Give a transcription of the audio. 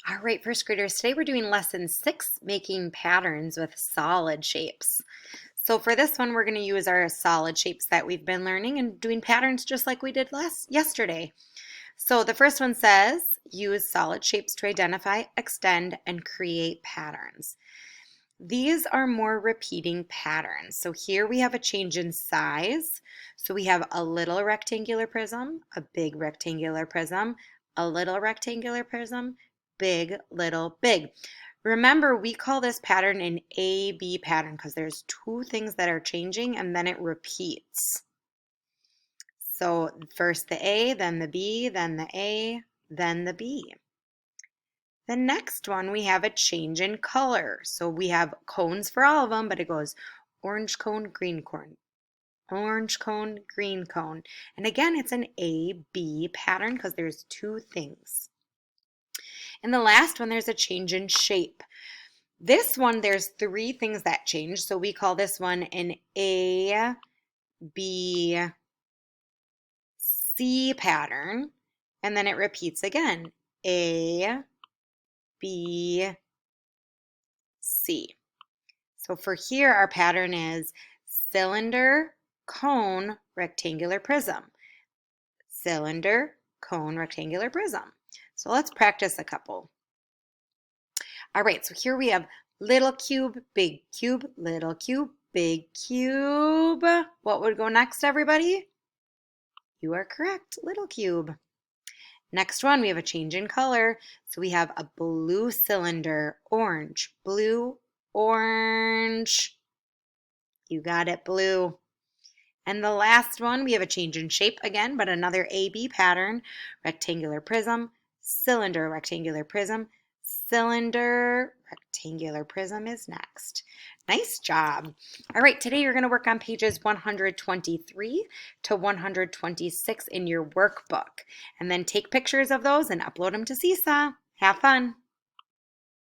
All right, first graders, today we're doing lesson 6, making patterns with solid shapes. So for this one, we're going to use our solid shapes that we've been learning and doing patterns just like we did yesterday. So the first one says, use solid shapes to identify, extend, and create patterns. These are more repeating patterns. So here we have a change in size. So we have a little rectangular prism, a big rectangular prism, a little rectangular prism, big, little, big. Remember, we call this pattern an A-B pattern because there's two things that are changing and then it repeats. So first the A, then the B, then the A, then the B. The next one, we have a change in color. So we have cones for all of them, but it goes orange cone, green cone, orange cone, green cone. And again, it's an A-B pattern because there's two things. And the last one, there's a change in shape. This one, there's three things that change. So we call this one an A-B-C pattern. And then it repeats again. A, B, C. So for here, our pattern is cylinder, cone, rectangular prism. Cylinder, cone, rectangular prism. So let's practice a couple. All right, so here we have little cube, big cube, little cube, big cube. What would go next, everybody? You are correct, little cube. Next one, we have a change in color. So we have a blue cylinder, orange, blue, orange. You got it, blue. And the last one, we have a change in shape again, but another A-B pattern. Rectangular prism, cylinder, rectangular prism, cylinder, rectangular prism is next. Nice job. All right, today you're going to work on pages 123 to 126 in your workbook. And then take pictures of those and upload them to Seesaw. Have fun.